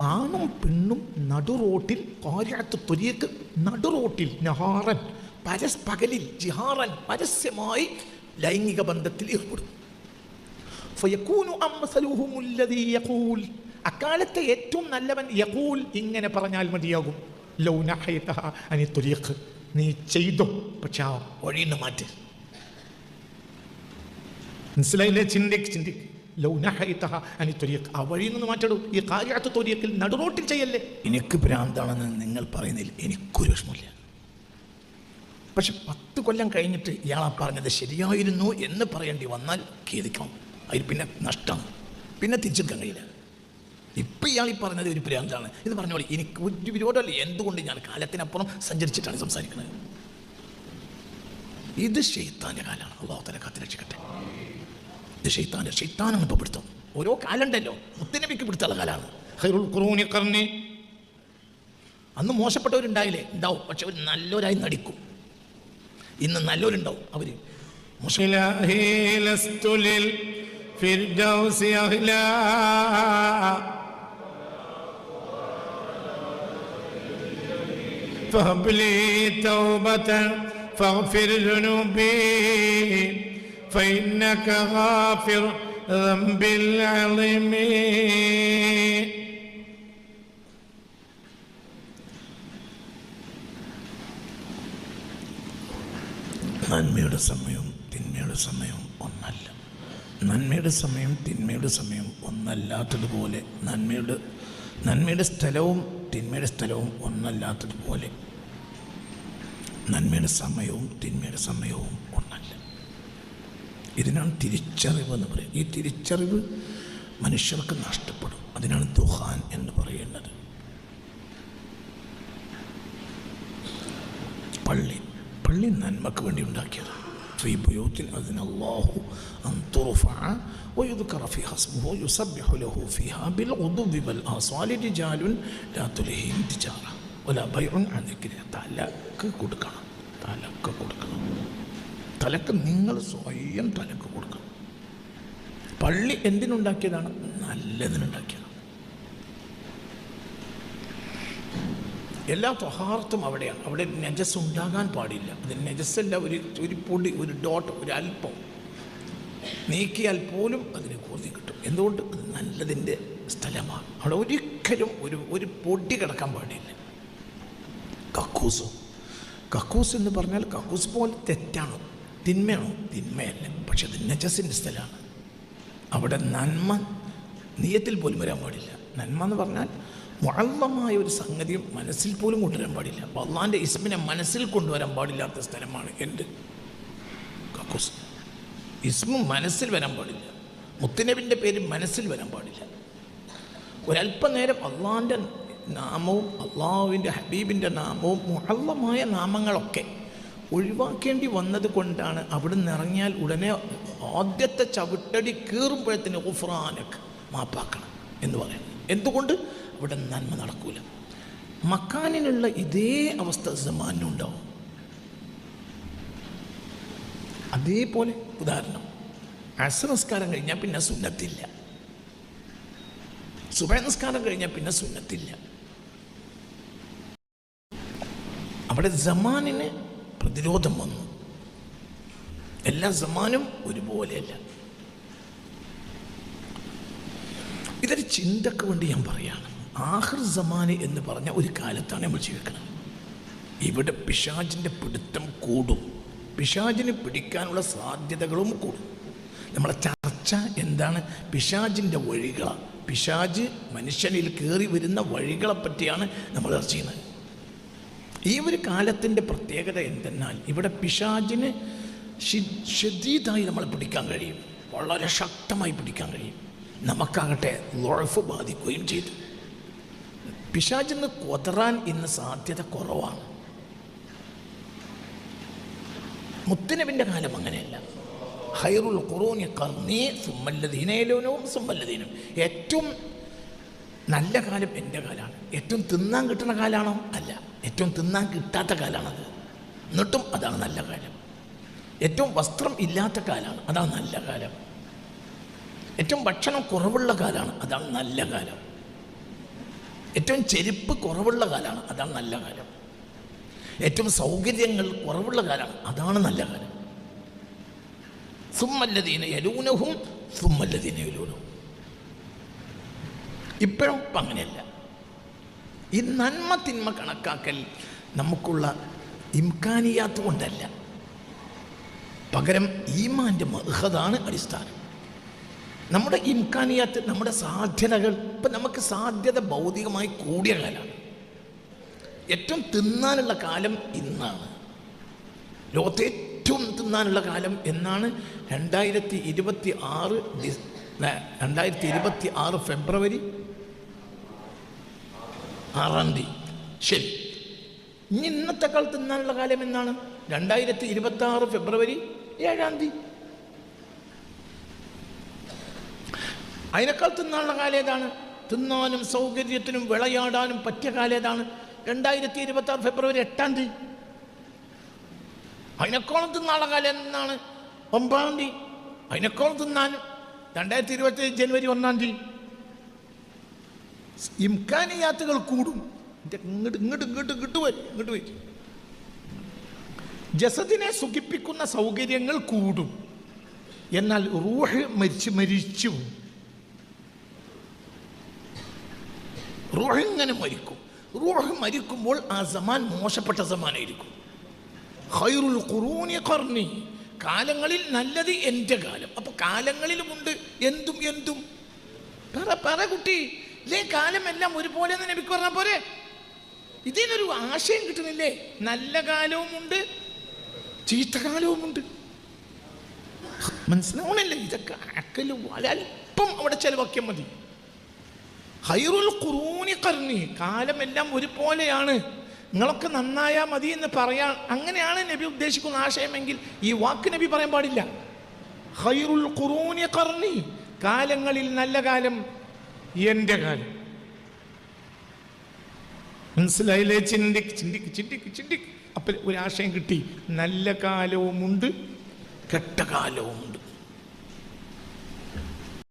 ആണും പെണ്ണും നടുറോട്ടിൽ ഖാരിഅത്തു ത്വരീഖ് നടുറോട്ടിൽ നഹാറൻ പകലിൽ ജിഹാറൻ പരസ്യമായി ലൈംഗിക ബന്ധത്തിൽ ഏർപ്പെടും. ഫയകൂനു അംസലുഹുമുല്ലദീ യഖൂൽ, അക്കാലത്തെ ഏറ്റവും നല്ലവൻ യഖൂൽ ഇങ്ങനെ പറഞ്ഞാൽ മതിയാകും, ലൗ നഹൈതഹ അനി ത്വരീഖ്, നീ ചെയ്തോ പക്ഷെ ആ വഴിന്ന് മാറ്റി. മനസ്സിലായില്ലേ? ചിന്തിക്ക് ലൗ നഹൈതഹ അനി ത്വരീഖ്, ആ വഴിയിൽ നിന്ന് മാറ്റടൂ. ഈ ഖാരിഅത്തു ത്വരീഖിൽ നടുറോട്ടിൽ ചെയ്യല്ലേ. എനിക്ക് ഭ്രാന്താണെന്ന് നിങ്ങൾ പറയുന്നതിൽ എനിക്കൊരു വിഷമമില്ല. പക്ഷെ 10 കൊല്ലം കഴിഞ്ഞിട്ട് ഇയാളാ പറഞ്ഞത് ശരിയായിരുന്നു എന്ന് പറയേണ്ടി വന്നാൽ ഖേദിക്കണം. അതിൽ പിന്നെ നഷ്ടമാണ്, പിന്നെ തിരിച്ചെടുക്കാൻ കഴിയില്ല. ഇപ്പം ഇയാൾ ഈ പറഞ്ഞത് ഒരു ഭ്രാന്താണ് എന്ന് പറഞ്ഞോളി, എനിക്ക് ഒരു വിരോധമല്ല. എന്തുകൊണ്ട് ഞാൻ കാലത്തിനപ്പുറം സഞ്ചരിച്ചിട്ടാണ് സംസാരിക്കുന്നത്. ഇത് ശൈത്താൻ്റെ കാലമാണ്. അല്ലാഹു തആല കാത്തുരക്ഷിക്കട്ടെ. ഇത് ശൈത്താനാണ് ഇപ്പോൾ പിടുത്തം. ഓരോ കാലുണ്ടല്ലോ, മുത്തനബിക്ക് പിടുത്തുള്ള കാലമാണ്. ഖൈറുൽ ഖുറൂനി ഖർനി. അന്ന് മോശപ്പെട്ടവരുണ്ടായില്ലേ? ഉണ്ടാവും, പക്ഷെ അവർ നല്ലവരായി നടിക്കും. ഇന്ന് നല്ലവരുണ്ടാവും. അവർ فإنك غافر ذنب العظيم. നന്മയുടെ സമയവും തിന്മയുടെ സമയവും ഒന്നല്ല. നന്മയുടെ സമയം തിന്മയുടെ സമയം ഒന്നല്ലാത്തതുപോലെ നന്മയുടെ സ്ഥലവും തിന്മയുടെ സ്ഥലവും ഒന്നല്ലാത്തതുപോലെ നന്മയുടെ സമയവും തിന്മയുടെ സമയവും ഒന്നല്ല. ഇതിനാണ് തിരിച്ചറിവ് എന്ന് പറയുന്നത്. ഈ തിരിച്ചറിവ് മനുഷ്യർക്ക് നഷ്ടപ്പെടും. അതിനാണ് ദുഹാൻ എന്ന് പറയുന്നത്. പള്ളി നന്മക്ക് വേണ്ടി ഉണ്ടാക്കിയത്. ഫീ ബുയൂത്തിൻ അദ്ന അല്ലാഹു അൻ തുർഫഅ വയുദ്കറ ഫീഹാ ഇസ്മുഹു യുസബ്ബിഹു ലഹു ഫീഹാ ബിൽഗുദുവി വൽ ആസ്വാലി റിജാലുൻ ലാ തുൽഹിഹിം തിജാറ വലാ ബൈഉൻ അൻ ദിക്രില്ലാഹ്. തലക്ക് കൊടുക്കണം. തലക്ക് നിങ്ങൾ സ്വയം തലക്ക് കൊടുക്കണം. പള്ളി എന്തിനുണ്ടാക്കിയതാണ്? നല്ലതിനുണ്ടാക്കിയതാണ്. എല്ലാ ത്വഹാറത്തും അവിടെയാണ്. അവിടെ നജസ് ഉണ്ടാകാൻ പാടില്ല. അത് നജസ്സല്ല, ഒരു പൊടി, ഒരു ഡോട്ട്, ഒരു അല്പം നീക്കിയാൽ പോലും അതിന് കൂർത്തി കിട്ടും. എന്തുകൊണ്ട്? അത് നല്ലതിൻ്റെ സ്ഥലമാണ്. അവിടെ ഒരിക്കലും ഒരു പൊടി കിടക്കാൻ പാടില്ല. കക്കൂസ് എന്ന് പറഞ്ഞാൽ കക്കൂസ് പോലെ തെറ്റാണോ തിന്മയാണോ? തിന്മയല്ല, പക്ഷെ അത് നജസിൻ്റെ സ്ഥലമാണ്. അവിടെ നന്മ നിയത്തിൽ പോലും വരാൻ പാടില്ല. നന്മ എന്ന് പറഞ്ഞാൽ മുഅല്ലമായ ഒരു സംഗതിയും മനസ്സിൽ പോലും കൊണ്ടുവരാൻ പാടില്ല. അപ്പോൾ അള്ളാൻ്റെ ഇസ്മിനെ മനസ്സിൽ കൊണ്ടുവരാൻ പാടില്ലാത്ത സ്ഥലമാണ് എൻ്റെ കക്കൂസ്. ഇസ്മു മനസ്സിൽ വരാൻ പാടില്ല. മുത്തുനബിൻ്റെ പേര് മനസ്സിൽ വരാൻ പാടില്ല. ഒരല്പം നേരം അള്ളാൻ്റെ നാമവും അള്ളാഹുവിൻ്റെ ഹബീബിൻ്റെ നാമവും മുഅല്ലമായ നാമങ്ങളൊക്കെ ഒഴിവാക്കേണ്ടി വന്നത് കൊണ്ടാണ് അവിടുന്ന് ഇറങ്ങിയാൽ ഉടനെ ആദ്യത്തെ ചവിട്ടടി കീറുമ്പോഴത്തിന് ഗുഫ്രാനക്, മാപ്പാക്കണം എന്ന് പറയുന്നത്. എന്തുകൊണ്ട്? അവിടെ നന്മ നടക്കൂല. മക്കാനിനുള്ള ഇതേ അവസ്ഥ സമാനുണ്ടാവും. അതേപോലെ ഉദാഹരണം, അസ്ർ നിസ്കാരം കഴിഞ്ഞാൽ പിന്നെ സുന്നത്തില്ല, സുബഹ് നിസ്കാരം കഴിഞ്ഞാൽ പിന്നെ സുന്നത്തില്ല. അവിടെ സമാനിന് പ്രതിരോധം വന്നു. എല്ലാ സമാനും ഒരുപോലെയല്ല. ഇതൊരു ചിന്തക്ക് വേണ്ടി ഞാൻ പറയാണ്. ആഖിർ സമാന് എന്ന് പറഞ്ഞ ഒരു കാലത്താണ് നമ്മൾ ജീവിക്കുന്നത്. ഇവിടെ പിശാചിൻ്റെ പിടുത്തം കൂടും. പിശാചിന് പിടിക്കാനുള്ള സാധ്യതകളും കൂടും. നമ്മളെ ചർച്ച എന്താണ്? പിശാചിൻ്റെ വഴികളാണ്. പിശാച് മനുഷ്യനിൽ കയറി വരുന്ന വഴികളെ പറ്റിയാണ് നമ്മൾ ചർച്ച ചെയ്യുന്നത്. ഈ ഒരു കാലത്തിൻ്റെ പ്രത്യേകത എന്തെന്നാൽ ഇവിടെ പിശാചിന് ശദീദായി നമ്മളെ പിടിക്കാൻ കഴിയും, വളരെ ശക്തമായി പിടിക്കാൻ കഴിയും. നമുക്കാകട്ടെ ളുഅഫ് ബാധിക്കുകയും ചെയ്തു. പിശാചിന് കൊതറാൻ ഇന്ന് സാധ്യത കുറവാണ്. മുത്തുനബിൻ്റെ കാലം അങ്ങനെയല്ല. ഖൈറുൽ ഖുറൂനി ഖർനി സുമ്മല്ലദീന യലൂനഹും സുമ്മല്ലദീന. ഏറ്റവും നല്ല കാലം എൻ്റെ കാലമാണ്. ഏറ്റവും തിന്നാൻ കിട്ടുന്ന കാലമാണോ? അല്ല, ഏറ്റവും തിന്നാൻ കിട്ടാത്ത കാലമാണത്. എന്നിട്ടും അതാണ് നല്ല കാലം. ഏറ്റവും വസ്ത്രം ഇല്ലാത്ത കാലമാണ്, അതാണ് നല്ല കാലം. ഏറ്റവും ഭക്ഷണം കുറവുള്ള കാലമാണ്, അതാണ് നല്ല കാലം. ഏറ്റവും ചെരുപ്പ് കുറവുള്ള കാലമാണ്, അതാണ് നല്ല കാലം. ഏറ്റവും സൗകര്യങ്ങൾ കുറവുള്ള കാലമാണ്, അതാണ് നല്ല കാലം. സുമ്മല്ലദീന യലൂനഹും സുമ്മല്ലദീന യലൂനഹും. ഇപ്പോഴും ഇപ്പം അങ്ങനെയല്ല. ഈ നന്മ തിന്മ കണക്കാക്കൽ നമുക്കുള്ള ഇംകാനിയാത്ത് കൊണ്ടല്ല, പകരം ഈമാൻ്റെ മഹ്ദാണ് അടിസ്ഥാനം. നമ്മുടെ ഇംകാനിയാത്ത്, നമ്മുടെ സാധ്യതകൾ. ഇപ്പം നമുക്ക് സാധ്യത ഭൗതികമായി കൂടിയ കാലമാണ്. ഏറ്റവും തിന്നാനുള്ള കാലം ഇന്നാണ്. ലോകത്തെ ഏറ്റവും തിന്നാനുള്ള കാലം എന്നാണ് 2026 ഫെബ്രുവരി 6 ശരി. ഇനി ഇന്നത്തെക്കാൾ തിന്നാനുള്ള കാലം എന്നാണ് 2026 ഫെബ്രുവരി 7. അതിനേക്കാൾ തിന്നാനുള്ള കാലം ഏതാണ്? തിന്നാനും സൗകര്യത്തിനും വിളയാടാനും പറ്റിയ കാലം ഏതാണ്? 2026 ഫെബ്രുവരി 8. അതിനേക്കാളും തിന്നാനുള്ള കാലം എന്നാണ് 9. അതിനേക്കാളും തിന്നാനും 2027 ജനുവരി 1. ഇംകാനിയാത്തുകൾ കൂടും. ഇങ്ങോട്ട് വരും. ജസദിനെ സുഖിപ്പിക്കുന്ന സൗകര്യങ്ങൾ കൂടും, എന്നാൽ റൂഹ് മരിച്ചു. റൂഹ് ഇങ്ങനെ മരിക്കും. റൂഹ് മരിക്കുമ്പോൾ ആ സമാൻ മോശപ്പെട്ട സമാനായിരിക്കും. ഖൈറുൽ ഖുറൂനി ഖർനി, കാലങ്ങളിൽ നല്ലത് എൻ്റെ കാലം. അപ്പോൾ കാലങ്ങളിലുമുണ്ട് എന്തും. പറ കുട്ടി, ഇല്ലേ കാലമെല്ലാം ഒരുപോലെ എന്ന് നബിക്ക് പറഞ്ഞാൽ പോരെ? ഇതിനൊരു ആശയം കിട്ടുന്നില്ലേ? നല്ല കാലവുമുണ്ട്, ചീത്തകാലവുമുണ്ട്. മനസ്സിലാവണില്ലേ? ഇതൊക്കെ അക്കല് അല്പം അവിടെ ചെലവാക്കിയാൽ മതി. ഖൈറുൽ ഖുറൂനി ഖർനി, കാലമെല്ലാം ഒരുപോലെയാണ്, നിങ്ങളൊക്കെ നന്നായാൽ മതി എന്ന് പറയാൻ, അങ്ങനെയാണ് നബി ഉദ്ദേശിക്കുന്ന ആശയമെങ്കിൽ ഈ വാക്ക് നബി പറയാൻ പാടില്ല. ഖൈറുൽ ഖുറൂനി ഖർനി, കാലങ്ങളിൽ നല്ല കാലം എൻ്റെ കാലം. മനസ്സിലായില്ലേ? ചിന്തിക്ക്. അപ്പം ഒരു ആശയം കിട്ടി. നല്ല കാലവുമുണ്ട്, കെട്ട കാലവുമുണ്ട്.